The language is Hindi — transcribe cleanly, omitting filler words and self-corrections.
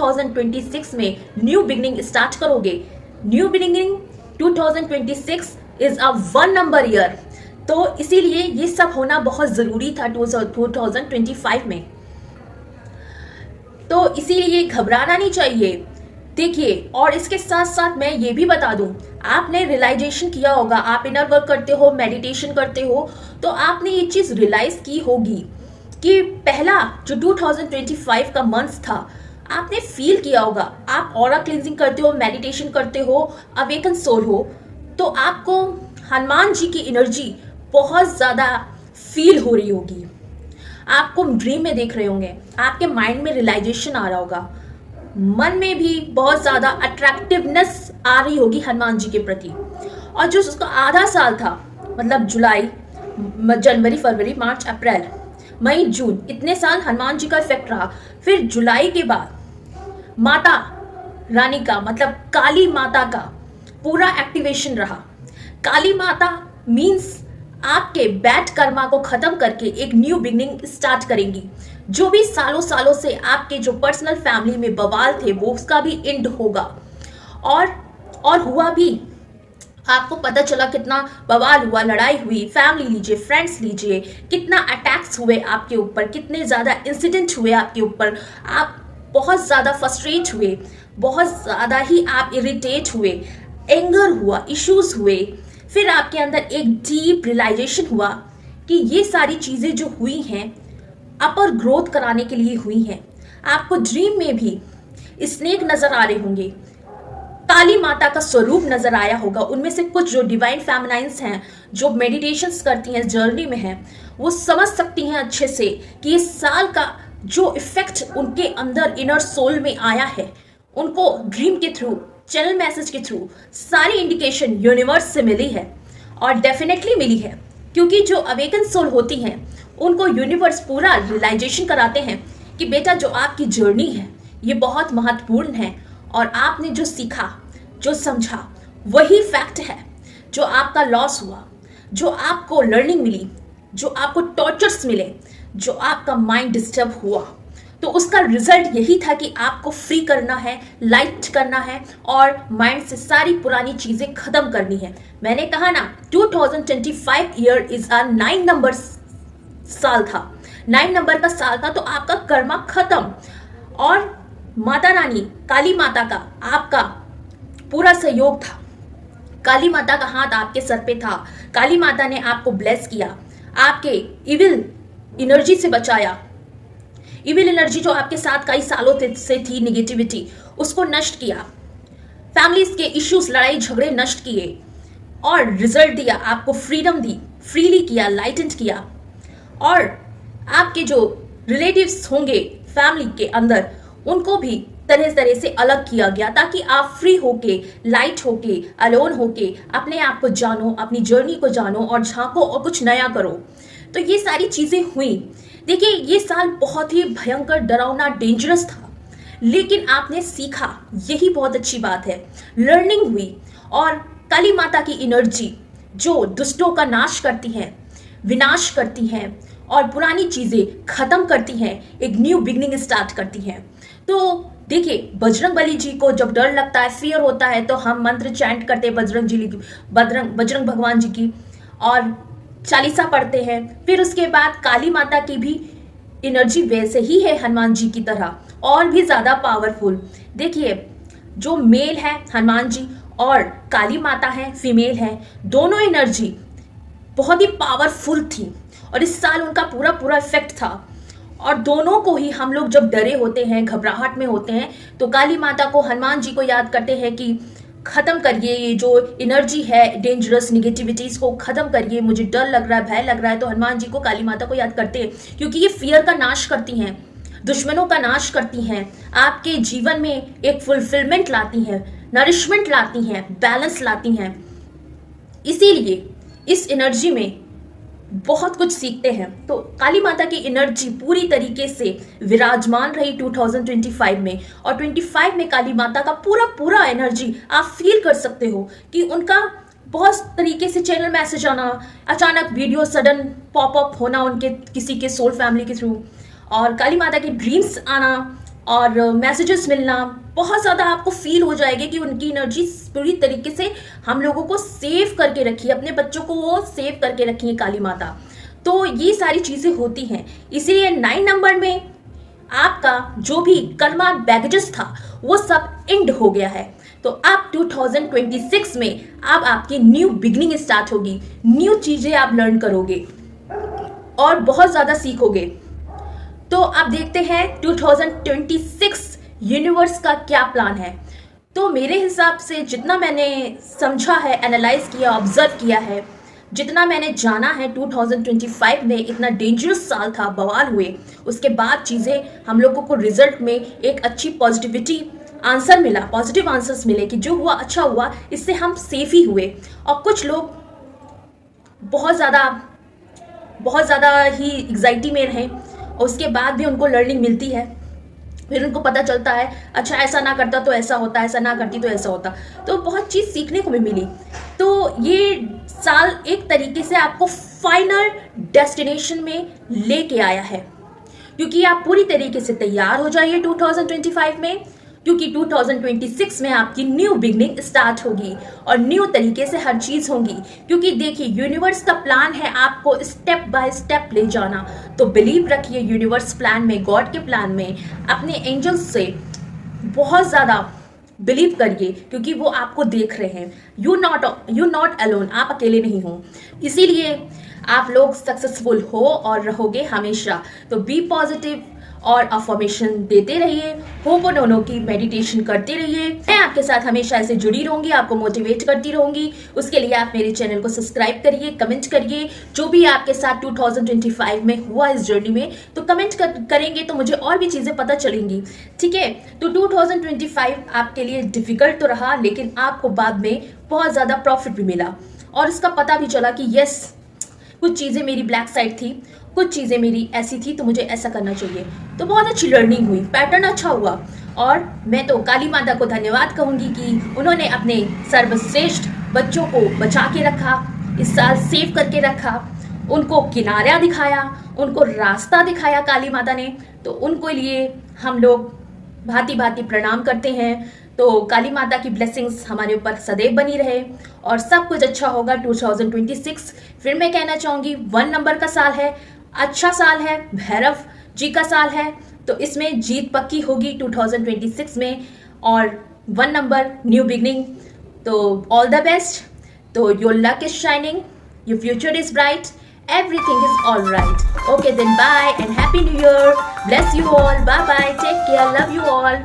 2026 में न्यू बिगनिंग स्टार्ट करोगे। New beginning 2026 is a 1 number year, तो इसीलिए ये सब होना बहुत ज़रूरी था 2025 में। तो इसीलिए घबराना नहीं चाहिए। देखिए, और इसके साथ साथ मैं ये भी बता दूं, आपने रियलाइजेशन किया होगा, आप इनर वर्क करते हो, मेडिटेशन करते हो, तो आपने ये चीज़ रियलाइज की होगी कि पहला जो 2025 का मंथ था, आपने फील किया होगा, आप ऑरा क्लींजिंग करते हो, मेडिटेशन करते हो, अवेकन सोल हो, तो आपको हनुमान जी की एनर्जी बहुत ज़्यादा फील हो रही होगी। आपको ड्रीम में देख रहे होंगे, आपके माइंड में रियलाइजेशन आ रहा होगा, मन में भी बहुत ज़्यादा अट्रैक्टिवनेस आ रही होगी हनुमान जी के प्रति। और जो उसका आधा साल था, मतलब जुलाई, जनवरी, फरवरी, मार्च, अप्रैल, मई, जून, इतने साल हनुमान जी का इफेक्ट रहा। फिर जुलाई के बाद माता रानी का, मतलब काली माता का पूरा एक्टिवेशन रहा। काली माता मीन्स आपके बैड कर्मा को खत्म करके एक न्यू बिगनिंग स्टार्ट करेंगी। जो भी सालों सालों से आपके जो पर्सनल फैमिली में बवाल थे, वो उसका भी एंड होगा। और हुआ भी, आपको पता चला कितना बवाल हुआ, लड़ाई हुई, फैमिली लीजिए, फ्रेंड्स लीजिए, कितना अटैक्स हुए आपके ऊपर, कितने ज़्यादा इंसिडेंट हुए आपके ऊपर, आप बहुत ज़्यादा फ्रस्ट्रेट हुए, बहुत ज़्यादा ही आप इरिटेट हुए, एंगर हुआ, इश्यूज हुए। फिर आपके अंदर एक डीप रियलाइजेशन हुआ कि ये सारी चीज़ें जो हुई हैं अपर ग्रोथ कराने के लिए हुई हैं। आपको ड्रीम में भी स्नेक नजर आ रहे होंगे, काली माता का स्वरूप नजर आया होगा। उनमें से कुछ जो डिवाइन फेमिनाइंस हैं, जो मेडिटेशंस करती हैं, जर्नी में हैं, वो समझ सकती हैं अच्छे से कि इस साल का जो इफेक्ट उनके अंदर इनर सोल में आया है, उनको ड्रीम के थ्रू, चैनल मैसेज के थ्रू सारी इंडिकेशन यूनिवर्स से मिली है। और डेफिनेटली मिली है, क्योंकि जो अवेकन सोल होती हैं उनको यूनिवर्स पूरा रियलाइजेशन कराते हैं कि बेटा, जो आपकी जर्नी है ये बहुत महत्वपूर्ण है, और आपने जो सीखा, जो समझा, वही फैक्ट है। जो आपका लॉस हुआ, जो आपको लर्निंग मिली, जो आपको टॉर्चर्स मिले, जो आपका माइंड डिस्टर्ब हुआ, तो उसका रिजल्ट यही था कि आपको फ्री करना है, लाइट करना है, और माइंड से सारी पुरानी चीज़ें खत्म करनी है। मैंने कहा ना, 2025 ईयर इज अ 9 नंबर साल था, 9 नंबर का साल था, तो आपका कर्मा खत्म। और माता रानी, काली माता का आपका पूरा सहयोग था। काली माता का हाथ आपके सर पे था। काली माता ने आपको ब्लेस किया, आपके इविल एनर्जी से बचाया। इविल एनर्जी जो आपके साथ कई सालों से थी, निगेटिविटी, उसको नष्ट किया। फैमिलीज के इश्यूज, लड़ाई झगड़े नष्ट किए, और रिजल्ट दिया, आपको फ्रीडम दी, फ्रीली किया, लाइटेंड किया। और आपके जो रिलेटिव्स होंगे फैमिली के अंदर, उनको भी तरह तरह से अलग किया गया, ताकि आप फ्री होके, लाइट होके, अलोन होके अपने आप को जानो, अपनी जर्नी को जानो, और झांको और कुछ नया करो। तो ये सारी चीज़ें हुई। देखिए, ये साल बहुत ही भयंकर, डरावना, डेंजरस था, लेकिन आपने सीखा, यही बहुत अच्छी बात है। लर्निंग हुई, और काली माता की एनर्जी जो दुष्टों का नाश करती है, विनाश करती हैं, और पुरानी चीज़ें खत्म करती हैं, एक न्यू बिगनिंग स्टार्ट करती हैं। तो देखिए, बजरंग बली जी को जब डर लगता है, फियर होता है, तो हम मंत्र चैंट करते हैं बजरंग भगवान जी की, और चालीसा पढ़ते हैं। फिर उसके बाद काली माता की भी एनर्जी वैसे ही है हनुमान जी की तरह, और भी ज़्यादा पावरफुल। देखिए, जो मेल है हनुमान जी, और काली माता है फीमेल है, दोनों एनर्जी बहुत ही पावरफुल थी, और इस साल उनका पूरा पूरा इफेक्ट था। और दोनों को ही हम लोग जब डरे होते हैं, घबराहट में होते हैं, तो काली माता को, हनुमान जी को याद करते हैं कि खत्म करिए ये जो एनर्जी है, डेंजरस निगेटिविटीज को खत्म करिए, मुझे डर लग रहा है, भय लग रहा है। तो हनुमान जी को, काली माता को याद करते हैं, क्योंकि ये फियर का नाश करती हैं, दुश्मनों का नाश करती हैं, आपके जीवन में एक फुलफिलमेंट लाती हैं, नरिशमेंट लाती हैं, बैलेंस लाती हैं। इसीलिए इस एनर्जी में बहुत कुछ सीखते हैं। तो काली माता की एनर्जी पूरी तरीके से विराजमान रही 2025 में, और 25 में काली माता का पूरा पूरा एनर्जी आप फील कर सकते हो कि उनका बहुत तरीके से चैनल मैसेज आना, अचानक वीडियो सडन पॉपअप होना उनके किसी के सोल फैमिली के थ्रू, और काली माता के ड्रीम्स आना, और मैसेजेस मिलना, बहुत ज़्यादा आपको फील हो जाएगी कि उनकी एनर्जी पूरी तरीके से हम लोगों को सेव करके रखी है, अपने बच्चों को वो सेव करके रखी है काली माता। तो ये सारी चीज़ें होती हैं, इसीलिए 9 नंबर में आपका जो भी कर्मा बैगेजेस था वो सब एंड हो गया है। तो अब 2026 में अब आपकी न्यू बिगनिंग स्टार्ट होगी, न्यू चीज़ें आप लर्न करोगे और बहुत ज़्यादा सीखोगे। तो अब देखते हैं 2026 यूनिवर्स का क्या प्लान है। तो मेरे हिसाब से जितना मैंने समझा है, एनालाइज किया, ऑब्जर्व किया है, जितना मैंने जाना है, 2025 में इतना डेंजरस साल था, बवाल हुए, उसके बाद चीज़ें हम लोगों को रिजल्ट में एक अच्छी पॉजिटिविटी आंसर मिला, पॉजिटिव आंसर्स मिले कि जो हुआ अच्छा हुआ, इससे हम सेफ ही हुए। और कुछ लोग बहुत ज़्यादा ही एग्जाइटी में रहें और उसके बाद भी उनको लर्निंग मिलती है, फिर उनको पता चलता है अच्छा ऐसा ना करता तो ऐसा होता, ऐसा ना करती तो ऐसा होता, तो बहुत चीज़ सीखने को भी मिली। तो ये साल एक तरीके से आपको फाइनल डेस्टिनेशन में लेके आया है, क्योंकि आप पूरी तरीके से तैयार हो जाइए 2025 में, क्योंकि 2026 में आपकी न्यू बिगनिंग स्टार्ट होगी और न्यू तरीके से हर चीज़ होगी। क्योंकि देखिए यूनिवर्स का प्लान है आपको स्टेप बाय स्टेप ले जाना, तो बिलीव रखिए यूनिवर्स प्लान में, गॉड के प्लान में, अपने एंजल्स से बहुत ज़्यादा बिलीव करिए, क्योंकि वो आपको देख रहे हैं। यू नॉट अलोन, आप अकेले नहीं हो, इसीलिए आप लोग सक्सेसफुल हो और रहोगे हमेशा। तो बी पॉजिटिव और अफर्मेशन देते रहिए, होपोनोनो की मेडिटेशन करते रहिए। मैं आपके साथ हमेशा ऐसे जुड़ी रहूंगी, आपको मोटिवेट करती रहूंगी। उसके लिए आप मेरे चैनल को सब्सक्राइब करिए, कमेंट करिए, जो भी आपके साथ 2025 में हुआ इस जर्नी में, तो कमेंट करेंगे तो मुझे और भी चीज़ें पता चलेंगी, ठीक है। तो 2025 आपके लिए डिफिकल्ट तो रहा, लेकिन आपको बाद में बहुत ज़्यादा प्रॉफिट भी मिला और इसका पता भी चला कि यस, कुछ चीज़ें मेरी ब्लैक साइड थी, कुछ चीज़ें मेरी ऐसी थी, तो मुझे ऐसा करना चाहिए। तो बहुत अच्छी लर्निंग हुई, पैटर्न अच्छा हुआ। और मैं तो काली माता को धन्यवाद कहूँगी कि उन्होंने अपने सर्वश्रेष्ठ बच्चों को बचा के रखा, इस साल सेव करके रखा, उनको किनारा दिखाया, उनको रास्ता दिखाया काली माता ने। तो उनको लिए हम लोग भांति भांति प्रणाम करते हैं। तो काली माता की ब्लेसिंग्स हमारे ऊपर सदैव बनी रहे और सब कुछ अच्छा होगा 2026। फिर मैं कहना चाहूँगी 1 नंबर का साल है, अच्छा साल है, भैरव जी का साल है, तो इसमें जीत पक्की होगी 2026 में। और 1 नंबर न्यू बिगनिंग, तो ऑल द बेस्ट। तो your luck is shining, your future is bright, everything is all right. Okay then, bye and happy new year. Bless you all. Bye bye, take care, love you all.